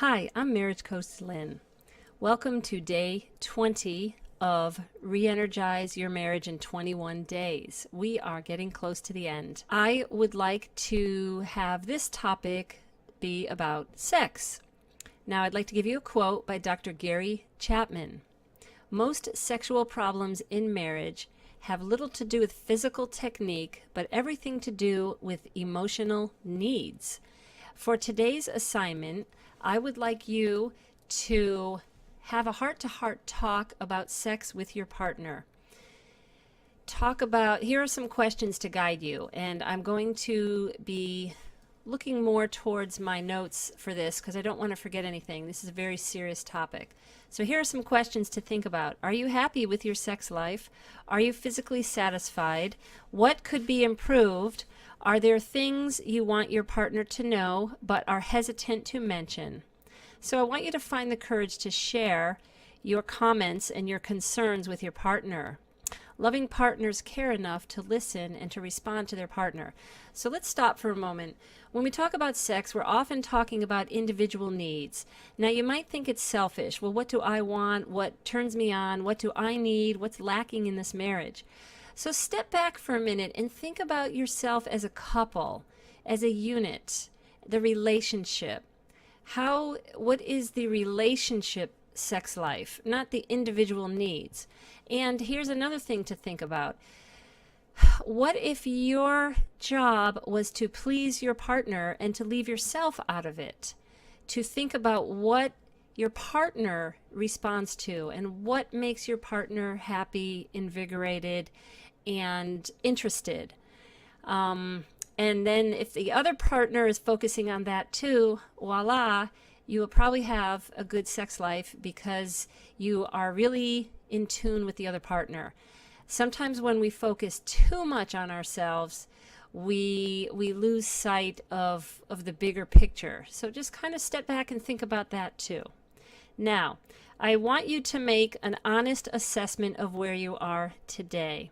Hi, I'm Marriage Coach Lynn. Welcome to day 20 of Reenergize Your Marriage in 21 Days. We are getting close to the end. I would like to have this topic be about sex. Now, I'd like to give you a quote by Dr. Gary Chapman. Most sexual problems in marriage have little to do with physical technique, but everything to do with emotional needs. For today's assignment, I would like you to have a heart-to-heart talk about sex with your partner. Here are some questions to guide you, and I'm going to be looking more towards my notes for this because I don't want to forget anything. This is a very serious topic. So here are some questions to think about. Are you happy with your sex life? Are you physically satisfied? What could be improved? Are there things you want your partner to know but are hesitant to mention? So I want you to find the courage to share your comments and your concerns with your partner. Loving partners care enough to listen and to respond to their partner. So let's stop for a moment. When we talk about sex, we're often talking about individual needs. Now, you might think it's selfish. Well, what do I want? What turns me on? What do I need? What's lacking in this marriage? So step back for a minute and think about yourself as a couple, as a unit, the relationship. What is the relationship sex life, not the individual needs? And here's another thing to think about. What if your job was to please your partner and to leave yourself out of it? To think about what your partner responds to and what makes your partner happy, invigorated, and interested. And then if the other partner is focusing on that too, voila, you will probably have a good sex life because you are really in tune with the other partner. Sometimes when we focus too much on ourselves, we lose sight of the bigger picture. So just kind of step back and think about that too. Now, I want you to make an honest assessment of where you are today.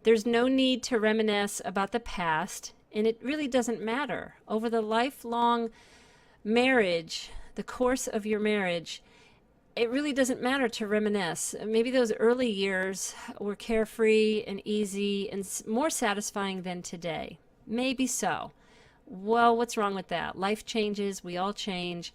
There's no need to reminisce about the past, and it really doesn't matter. Over the lifelong marriage, the course of your marriage, it really doesn't matter to reminisce. Maybe those early years were carefree and easy and more satisfying than today. Maybe so. Well, what's wrong with that? Life changes, we all change,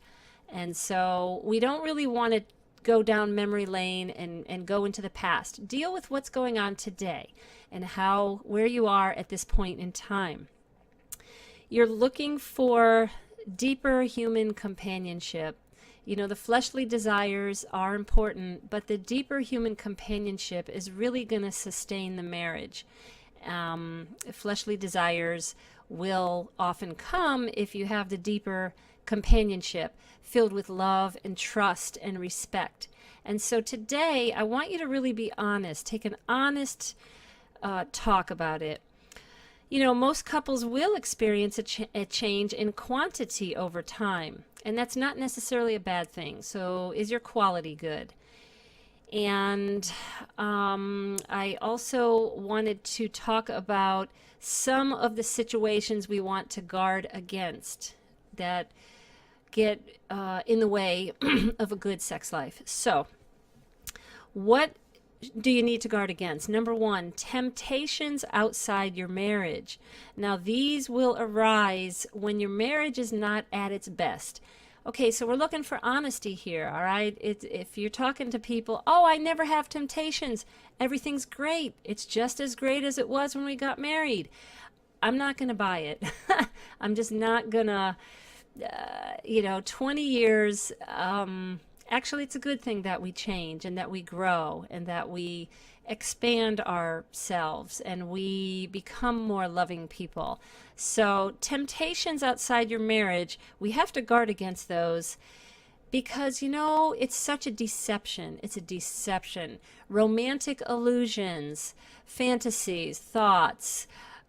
and so we don't really want to go down memory lane and go into the past. Deal with what's going on today and where you are at this point in time. You're looking for deeper human companionship. You know, the fleshly desires are important, but the deeper human companionship is really going to sustain the marriage. Fleshly desires will often come if you have the deeper companionship filled with love and trust and respect. And so today, I want you to really be honest. Take an honest talk about it. You know, most couples will experience a change in quantity over time, and that's not necessarily a bad thing. So is your quality good? And I also wanted to talk about some of the situations we want to guard against that get in the way of a good sex life. So what do you need to guard against? Number one, temptations outside your marriage. Now, these will arise when your marriage is not at its best. Okay, so we're looking for honesty here, all right? If you're talking to people, oh, I never have temptations. Everything's great. It's just as great as it was when we got married. I'm not going to buy it. I'm just not going to, 20 years, actually, it's a good thing that we change and that we grow and that we expand ourselves and we become more loving people. So temptations outside your marriage, we have to guard against those because, it's such a deception. It's a deception. Romantic illusions, fantasies, thoughts.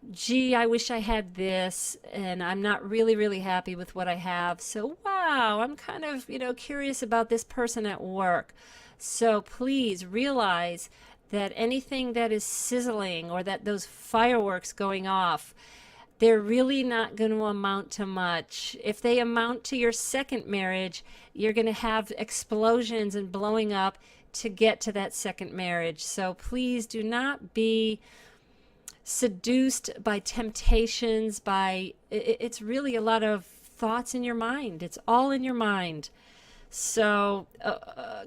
Gee, I wish I had this, and I'm not really, really happy with what I have. So, wow, I'm kind of, curious about this person at work. So please realize that anything that is sizzling or that those fireworks going off, they're really not going to amount to much. If they amount to your second marriage, you're going to have explosions and blowing up to get to that second marriage. So please do not be seduced by temptations, it's really a lot of thoughts in your mind. It's all in your mind. So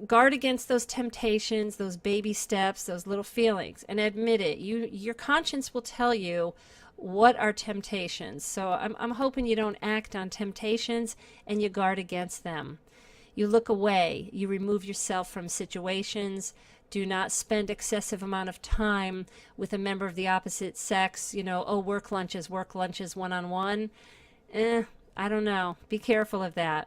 guard against those temptations, those baby steps, those little feelings, and admit it. Your conscience will tell you what are temptations. So I'm hoping you don't act on temptations and you guard against them. You look away. You remove yourself from situations. Do not spend excessive amount of time with a member of the opposite sex. Work lunches one-on-one. I don't know. Be careful of that.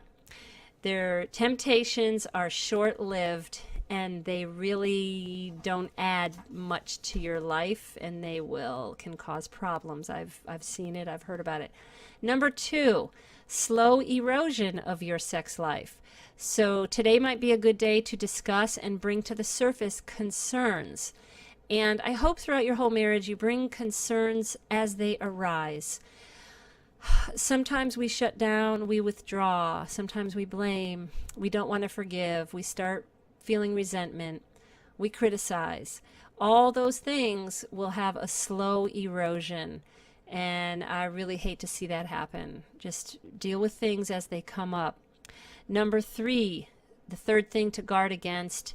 Their temptations are short-lived, and they really don't add much to your life, and they can cause problems. I've seen it. I've heard about it. Number 2, slow erosion of your sex life. So today might be a good day to discuss and bring to the surface concerns. And I hope throughout your whole marriage you bring concerns as they arise. Sometimes we shut down, we withdraw, sometimes we blame, we don't want to forgive, we start feeling resentment, we criticize. All those things will have a slow erosion, and I really hate to see that happen. Just deal with things as they come up. Number 3, the third thing to guard against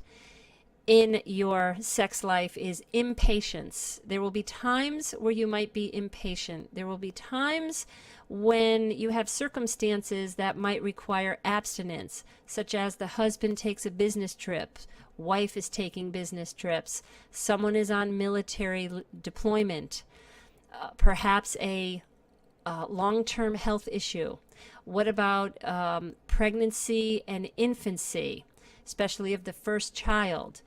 in your sex life is impatience. There will be times where you might be impatient. There will be times when you have circumstances that might require abstinence, such as the husband takes a business trip, wife is taking business trips, someone is on military deployment, perhaps a long-term health issue. What about pregnancy and infancy, especially of the first child?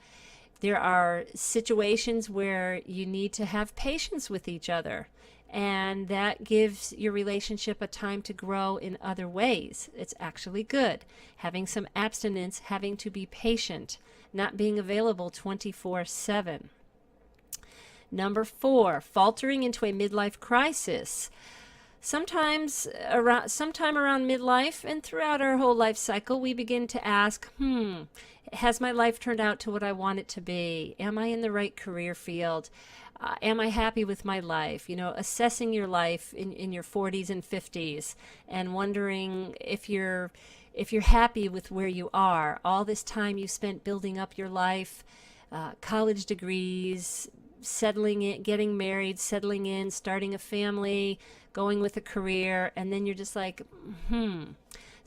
There are situations where you need to have patience with each other, and that gives your relationship a time to grow in other ways. It's actually good. Having some abstinence, having to be patient, not being available 24/7. Number 4, faltering into a midlife crisis. Sometime around midlife and throughout our whole life cycle, we begin to ask, has my life turned out to what I want it to be? Am I in the right career field? Am I happy with my life? Assessing your life in your 40s and 50s and wondering if you're happy with where you are. All this time you spent building up your life, college degrees, settling in, getting married, settling in, starting a family, going with a career, and then you're just like,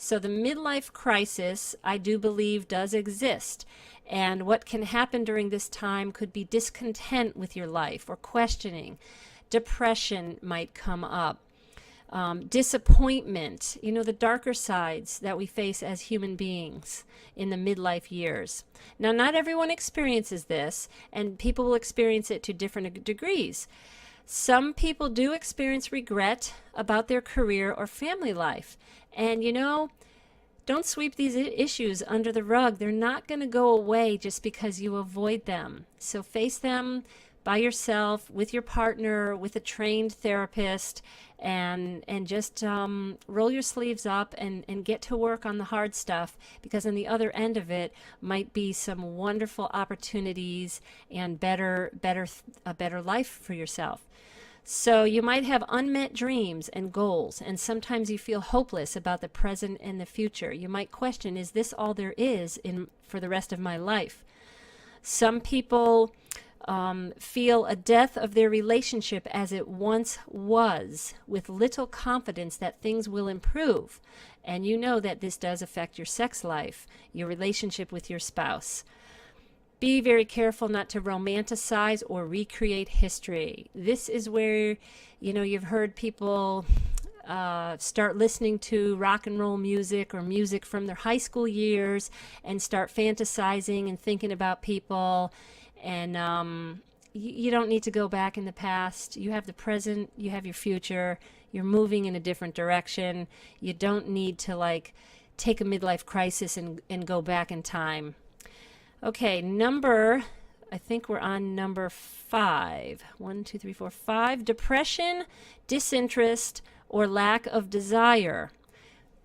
So the midlife crisis, I do believe, does exist. And what can happen during this time could be discontent with your life or questioning. Depression might come up. Disappointment, the darker sides that we face as human beings in the midlife years. Now, not everyone experiences this, and people will experience it to different degrees. Some people do experience regret about their career or family life. And don't sweep these issues under the rug. They're not going to go away just because you avoid them. So face them by yourself, with your partner, with a trained therapist, and just roll your sleeves up and get to work on the hard stuff, because on the other end of it might be some wonderful opportunities and a better life for yourself. So you might have unmet dreams and goals, and sometimes you feel hopeless about the present and the future. You might question, is this all there is for the rest of my life? Some people feel a death of their relationship as it once was, with little confidence that things will improve. And you know that this does affect your sex life, your relationship with your spouse. Be very careful not to romanticize or recreate history. This is where, you've heard people start listening to rock and roll music or music from their high school years and start fantasizing and thinking about people. And you don't need to go back in the past. You have the present, you have your future, you're moving in a different direction. You don't need to take a midlife crisis and go back in time. Okay, number I think we're on number 5. 1, 2, 3, 4, 5. Depression, disinterest, or lack of desire.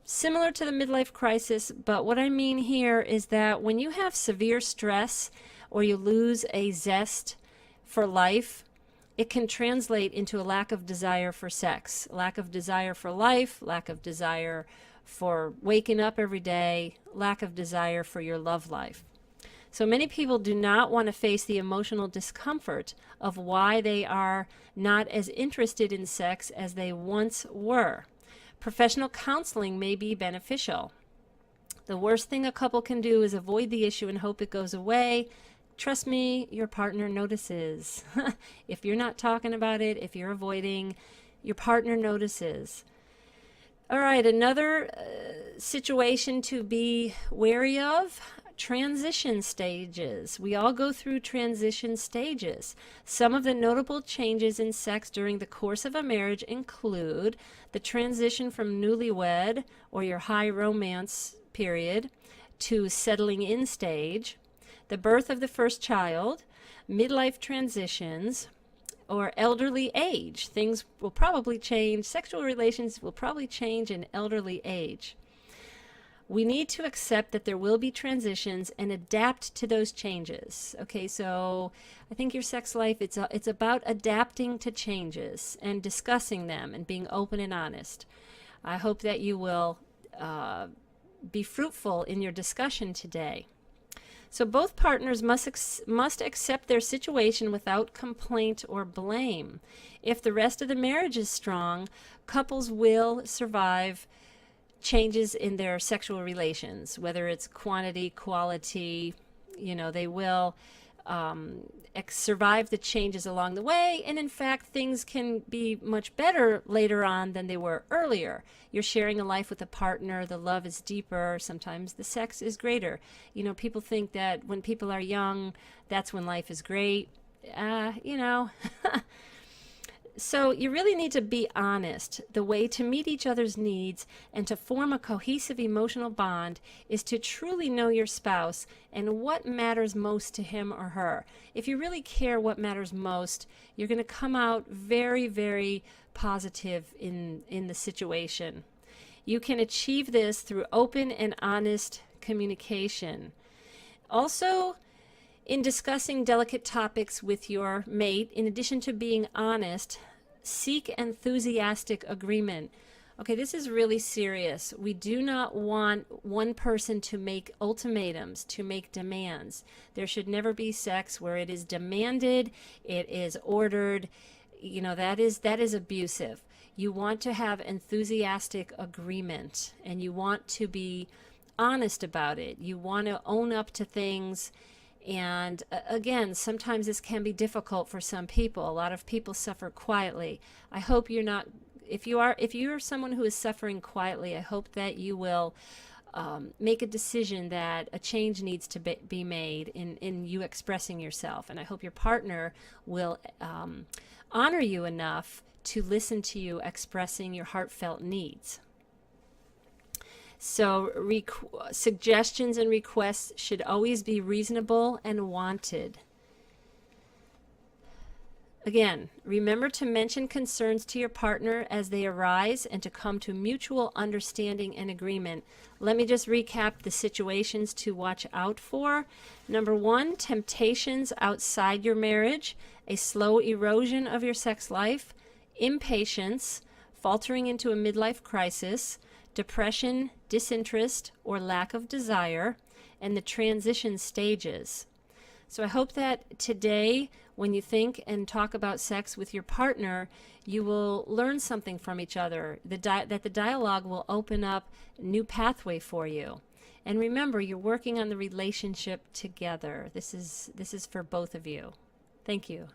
Similar to the midlife crisis, but what I mean here is that when you have severe stress or you lose a zest for life, it can translate into a lack of desire for sex, lack of desire for life, lack of desire for waking up every day, lack of desire for your love life. So many people do not want to face the emotional discomfort of why they are not as interested in sex as they once were. Professional counseling may be beneficial. The worst thing a couple can do is avoid the issue and hope it goes away. Trust me, your partner notices. If you're not talking about it, if you're avoiding, your partner notices. All right, another situation to be wary of, transition stages. We all go through transition stages. Some of the notable changes in sex during the course of a marriage include the transition from newlywed or your high romance period to settling in stage, the birth of the first child, midlife transitions, or elderly age. Things will probably change. Sexual relations will probably change in elderly age. We need to accept that there will be transitions and adapt to those changes. Okay, so I think your sex life, it's about adapting to changes and discussing them and being open and honest. I hope that you will be fruitful in your discussion today. So both partners must accept their situation without complaint or blame. If the rest of the marriage is strong, couples will survive changes in their sexual relations, whether it's quantity, quality, they will survive the changes along the way. And in fact, things can be much better later on than they were earlier. You're sharing a life with a partner, the love is deeper, sometimes the sex is greater. People think that when people are young, that's when life is great. So you really need to be honest. The way to meet each other's needs and to form a cohesive emotional bond is to truly know your spouse and what matters most to him or her. If you really care what matters most, you're going to come out very, very positive in the situation. You can achieve this through open and honest communication. Also, in discussing delicate topics with your mate, in addition to being honest, seek enthusiastic agreement. Okay, this is really serious. We do not want one person to make ultimatums, to make demands. There should never be sex where it is demanded, it is ordered. That is abusive. You want to have enthusiastic agreement, and you want to be honest about it. You want to own up to things. And again, sometimes this can be difficult for some people. A lot of people suffer quietly. I hope you're not, if you're someone who is suffering quietly, I hope that you will make a decision that a change needs to be made in you expressing yourself. And I hope your partner will honor you enough to listen to you expressing your heartfelt needs. So suggestions and requests should always be reasonable and wanted. Again, remember to mention concerns to your partner as they arise and to come to mutual understanding and agreement. Let me just recap the situations to watch out for. Number 1, temptations outside your marriage, a slow erosion of your sex life, impatience, faltering into a midlife crisis, depression, disinterest, or lack of desire, and the transition stages. So I hope that today, when you think and talk about sex with your partner, you will learn something from each other, that the dialogue will open up a new pathway for you. And remember, you're working on the relationship together. This is for both of you. Thank you.